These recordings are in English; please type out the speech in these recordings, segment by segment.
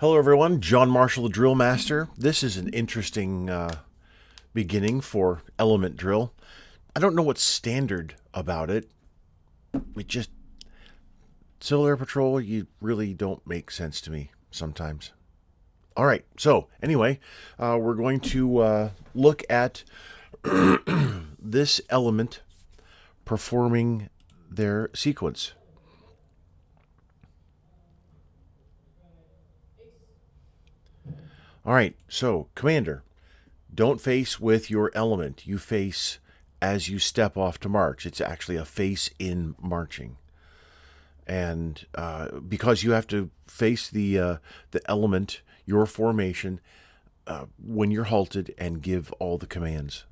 Hello, everyone. John Marshall, the Drill Master. This is an interesting beginning for element drill. I don't know what's standard about it. It just Civil Air Patrol. You really don't make sense to me sometimes. All right. So anyway, we're going to look at this element performing their sequence. All right. So, Commander, don't face with your element. You face as you step off to march. It's actually a face in marching. And because you have to face the element, your formation, when you're halted and give all the commands.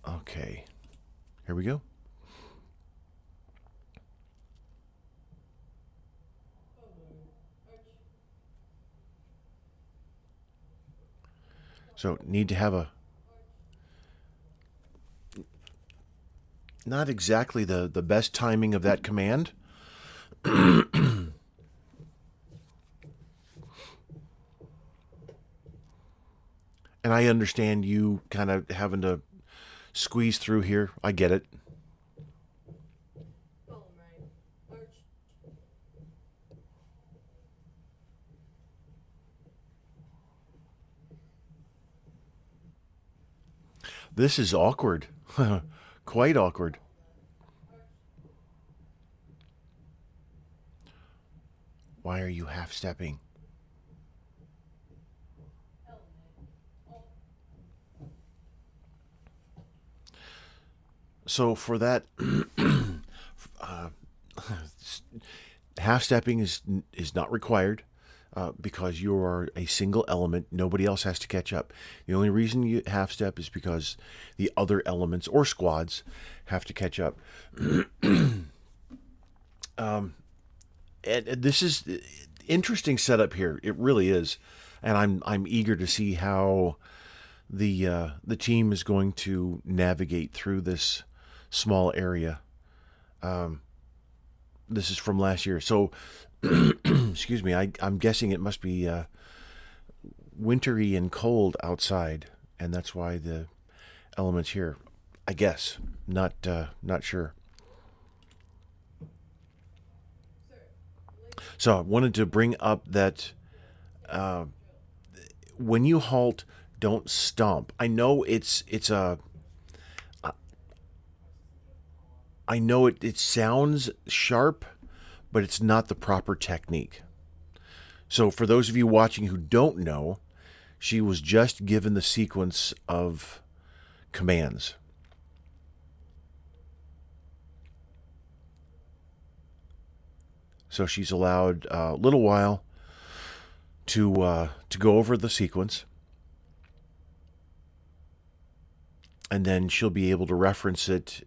Okay, here we go. So need to have a not exactly the best timing of that command. And I understand you kind of having to squeeze through here. I get it. This is awkward. Quite awkward. Why are you half stepping? So for that, uh, half stepping is not required because you are a single element. Nobody else has to catch up. The only reason you half step is because the other elements or squads have to catch up. And this is interesting setup here. It really is, and I'm eager to see how the team is going to navigate through this small area. This is from last year, so excuse me. I'm guessing it must be wintry and cold outside, and that's why the elements here. I guess not sure. So I wanted to bring up that when you halt, don't stomp. I know it's a. I know it sounds sharp, but it's not the proper technique. So for those of you watching who don't know, she was just given the sequence of commands. So she's allowed a little while to go over the sequence, and then she'll be able to reference it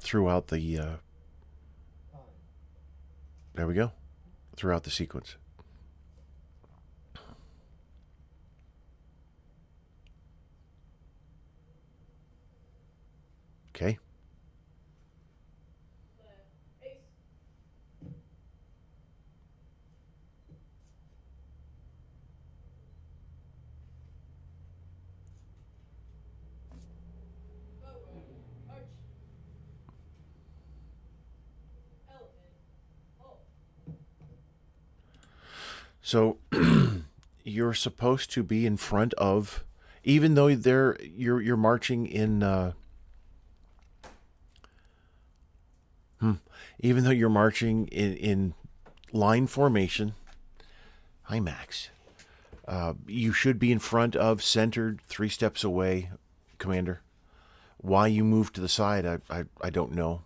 throughout the. There we go, throughout the sequence. Okay. So you're supposed to be in front of, even though you're marching in. Even though you're marching in line formation. Hi, Max. You should be in front of, centered, 3 steps away, Commander. Why you moved to the side, I don't know.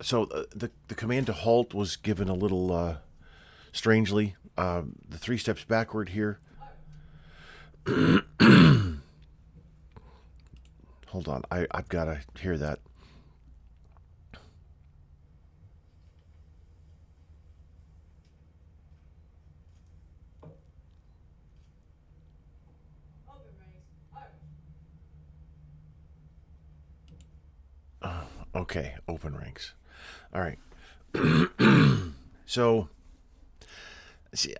So the command to halt was given a little strangely. The 3 steps backward here. Hold on, I've got to hear that. Okay, open ranks. All right. So, see,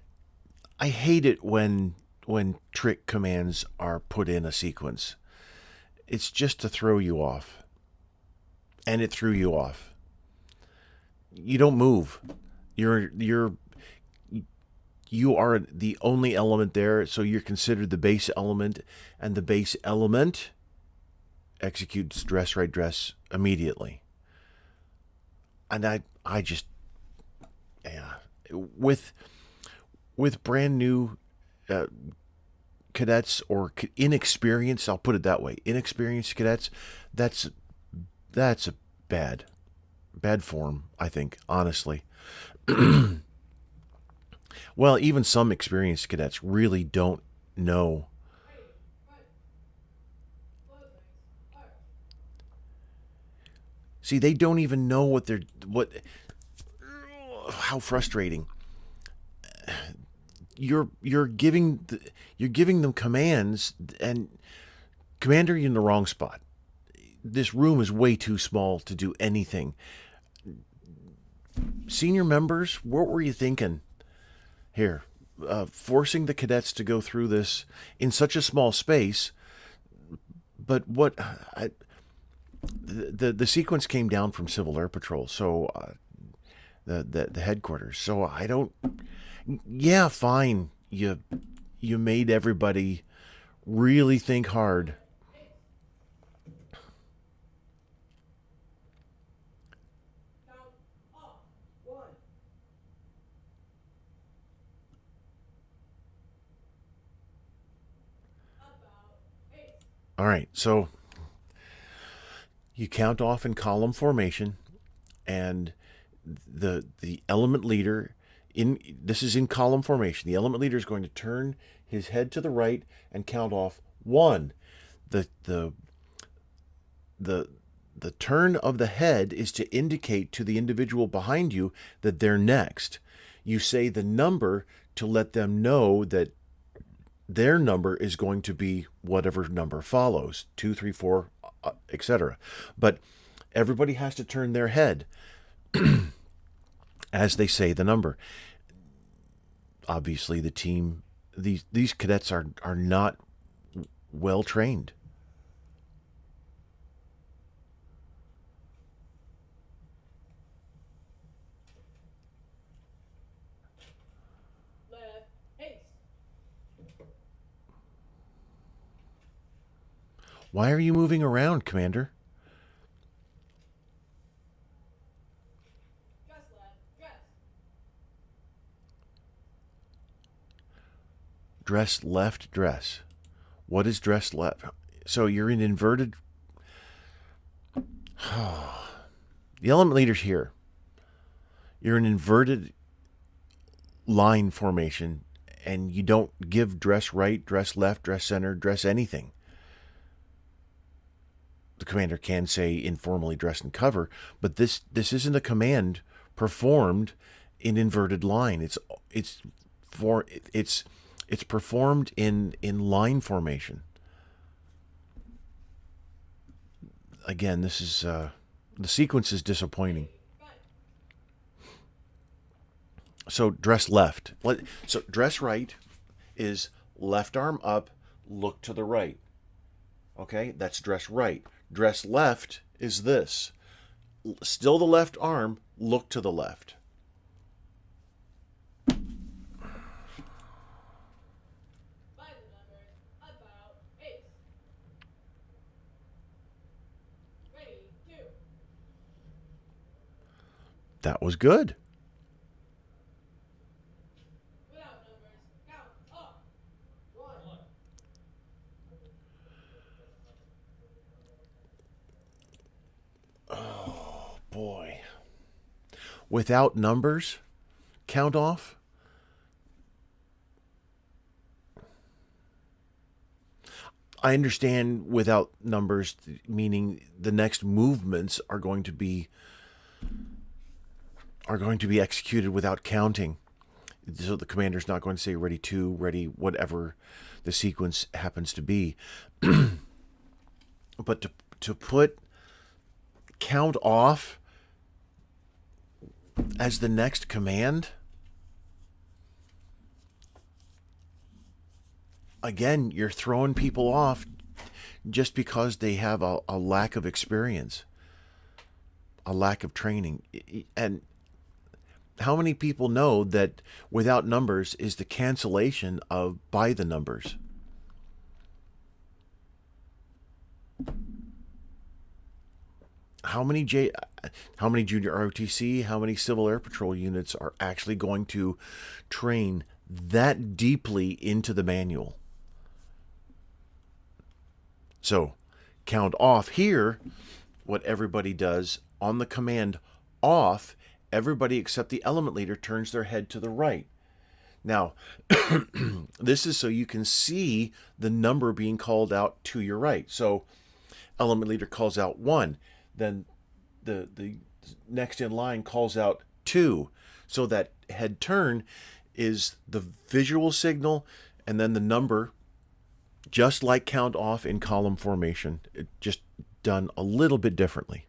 I hate it when trick commands are put in a sequence. It's just to throw you off. And it threw you off. You don't move. You're you are the only element there, so you're considered the base element, and the base element executes dress right dress immediately. And I just, yeah, with brand new uh, cadets or inexperienced, I'll put it that way, inexperienced cadets, that's that's a bad form, I think, honestly. Well, even some experienced cadets really don't know. See, they don't even know what how frustrating. You're giving them commands, and commander, you're in the wrong spot. This room is way too small to do anything. Senior members, what were you thinking here? Forcing the cadets to go through this in such a small space, but the sequence came down from Civil Air Patrol, so the headquarters. So I don't. Yeah, fine. You made everybody really think hard. All right, so you count off in column formation, and the element leader in this is in column formation. The element leader is going to turn his head to the right and count off one. The the the the turn of the head is to indicate to the individual behind you that they're next. You say the number to let them know that their number is going to be whatever number follows, 2, 3, 4, etc. But everybody has to turn their head as they say the number. Obviously, the team, these cadets are not well trained. Why are you moving around, Commander? Dress left, dress. What is dress left? So you're in inverted. The element leader's here. You're in inverted line formation, and you don't give dress right, dress left, dress center, dress anything. The commander can say informally dress and cover, but this isn't a command performed in inverted line. For it's performed in line formation. Again, this is the sequence is disappointing. So dress left. So dress right is left arm up, look to the right. Okay, that's dress right. Dress left is this. Still the left arm, look to the left. That was good. Oh boy. Without numbers, count off. I understand without numbers, meaning the next movements are going to be executed without counting. So the commander's not going to say ready two, ready whatever the sequence happens to be. But to put count off as the next command, again, you're throwing people off just because they have a lack of experience, a lack of training. And how many people know that without numbers is the cancellation of by the numbers? How many junior ROTC, how many Civil Air Patrol units are actually going to train that deeply into the manual? So, count off here, what everybody does on the command off, everybody except the element leader turns their head to the right. Now, this is so you can see the number being called out to your right. So, element leader calls out 1. Then the next in line calls out 2. So that head turn is the visual signal and then the number, just like count off in column formation, just done a little bit differently.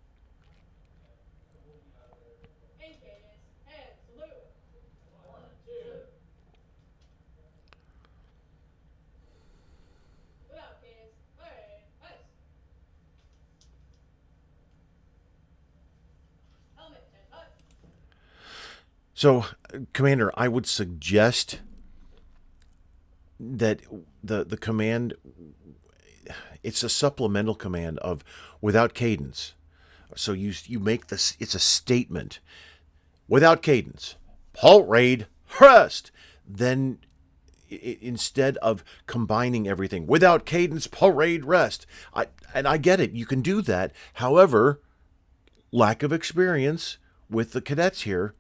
So, Commander, I would suggest that the command, it's a supplemental command of without cadence. So you make this, it's a statement. Without cadence, halt raid, rest. Then instead of combining everything, without cadence, halt raid, rest. I get it, you can do that. However, lack of experience with the cadets here,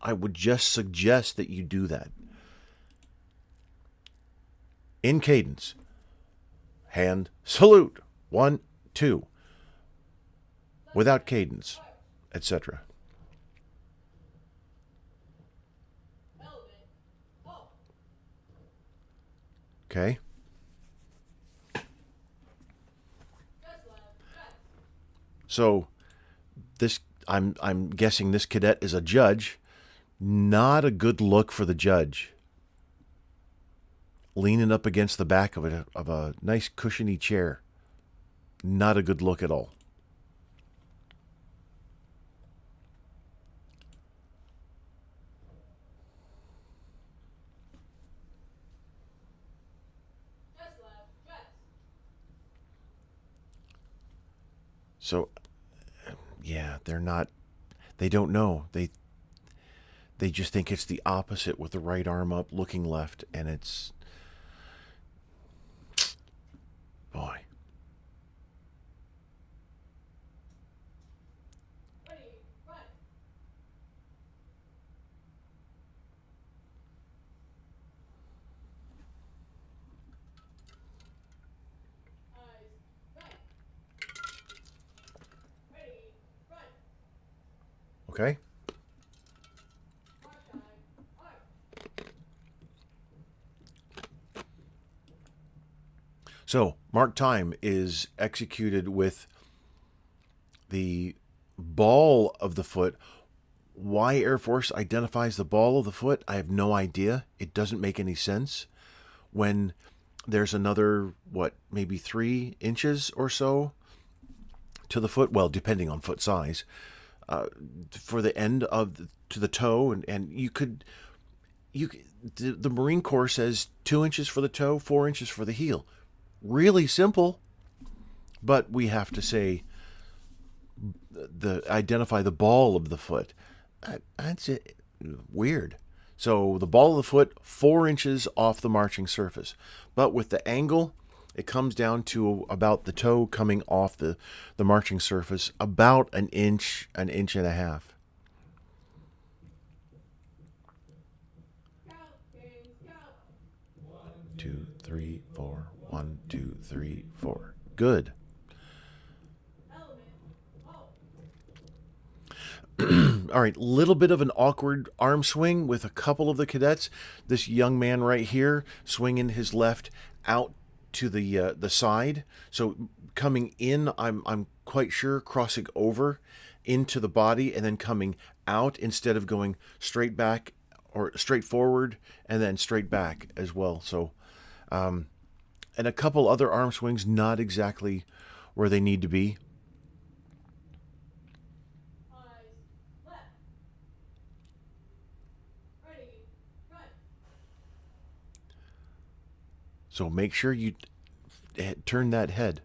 I would just suggest that you do that. In cadence. Hand, salute. 1, 2. Without cadence, etc. Okay. So this, I'm guessing this cadet is a judge. Not a good look for the judge. Leaning up against the back of a nice cushiony chair. Not a good look at all. So, yeah, they don't know. They just think it's the opposite with the right arm up, looking left, and it's, boy. Okay. So, mark time is executed with the ball of the foot. Why Air Force identifies the ball of the foot, I have no idea. It doesn't make any sense. When there's another, maybe 3 inches or so to the foot, well, depending on foot size, for the end of to the toe, and the Marine Corps says 2 inches for the toe, 4 inches for the heel. Really simple, but we have to say identify the ball of the foot. That's it. Weird. So the ball of the foot, 4 inches off the marching surface, but with the angle, it comes down to about the toe coming off the marching surface, about an inch and a half. Two, three, four. 1, 2, 3, 4. Good. All right, little bit of an awkward arm swing with a couple of the cadets. This young man right here swinging his left out to the side. So coming in, I'm quite sure crossing over into the body and then coming out instead of going straight back or straight forward and then straight back as well. So, and a couple other arm swings, not exactly where they need to be. So make sure you turn that head.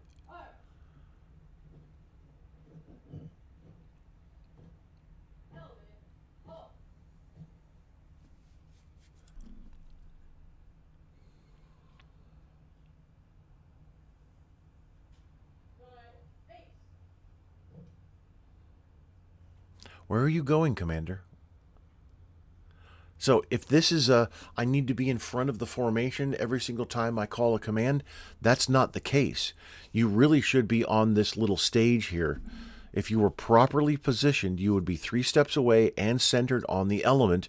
Where are you going, Commander? So if this is I need to be in front of the formation every single time I call a command, that's not the case. You really should be on this little stage here. If you were properly positioned, you would be 3 steps away and centered on the element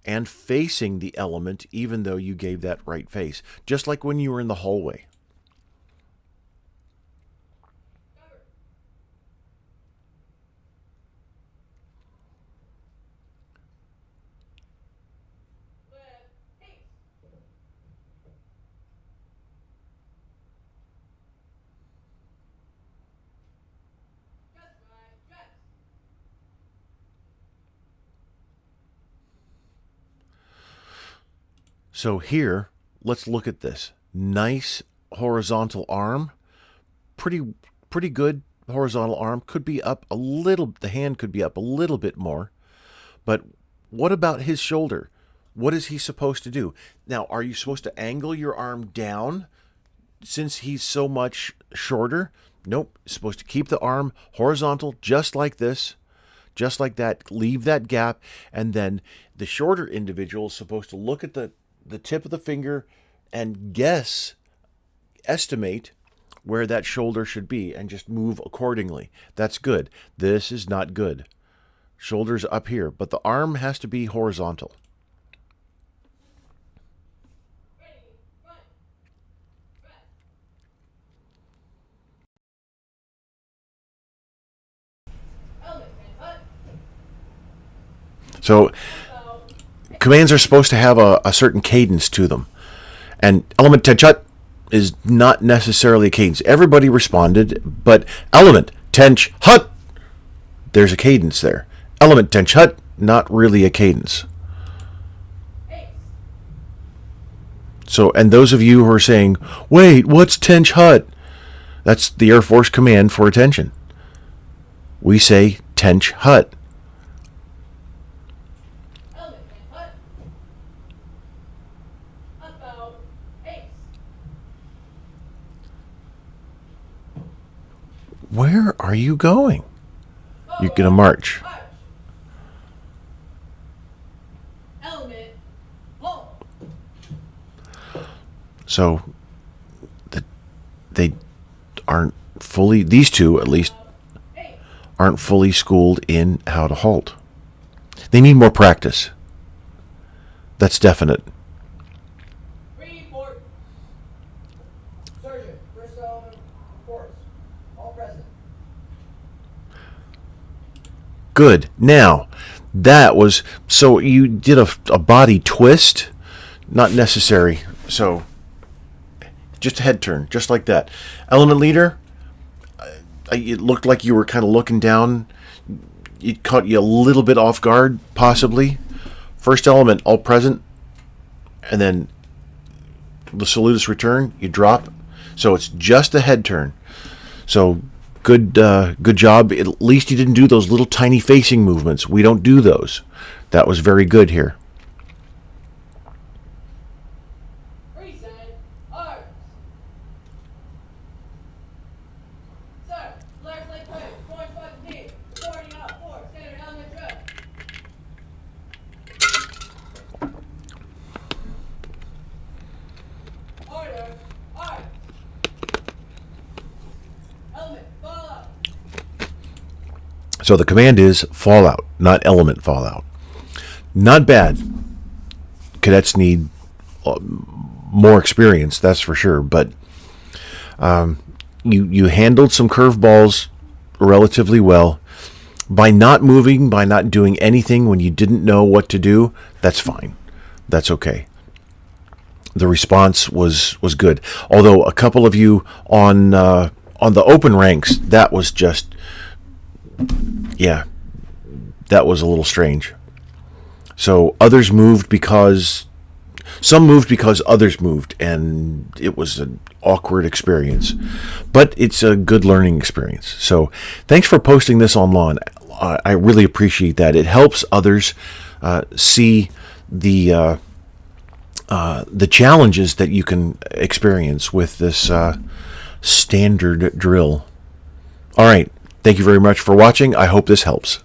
and facing the element, even though you gave that right face. Just like when you were in the hallway. So here, let's look at this. Nice horizontal arm. Pretty good horizontal arm. Could be up a little, the hand could be up a little bit more. But what about his shoulder? What is he supposed to do? Now, are you supposed to angle your arm down since he's so much shorter? Nope. You're supposed to keep the arm horizontal just like this. Just like that. Leave that gap. And then the shorter individual is supposed to look at the tip of the finger and estimate where that shoulder should be and just move accordingly. That's good. This is not good. Shoulders up here, but the arm has to be horizontal. So commands are supposed to have a certain cadence to them. And element tench hut is not necessarily a cadence. Everybody responded, but element tench hut, there's a cadence there. Element tench hut, not really a cadence. So, and those of you who are saying, wait, what's tench hut? That's the Air Force command for attention. We say tench hut. Where are you going? You're going to march. So they aren't fully, these two at least, aren't fully schooled in how to halt. They need more practice. That's definite. Good. Now, that was, so you did a body twist? Not necessary. So, just a head turn, just like that. Element leader, it looked like you were kind of looking down. It caught you a little bit off guard, possibly. First element, all present. And then the salutus return, you drop. So it's just a head turn. So, good job. At least you didn't do those little tiny facing movements. We don't do those. That was very good here. So the command is fallout, not element fallout. Not bad. Cadets need more experience, that's for sure, but You handled some curveballs relatively well. By not moving, by not doing anything when you didn't know what to do, that's fine. That's okay. The response was good. Although a couple of you on the open ranks, that was just, yeah, that was a little strange. So others moved because some moved because others moved, and it was an awkward experience. But it's a good learning experience. So thanks for posting this online. I really appreciate that. It helps others see the challenges that you can experience with this standard drill. All right. Thank you very much for watching. I hope this helps.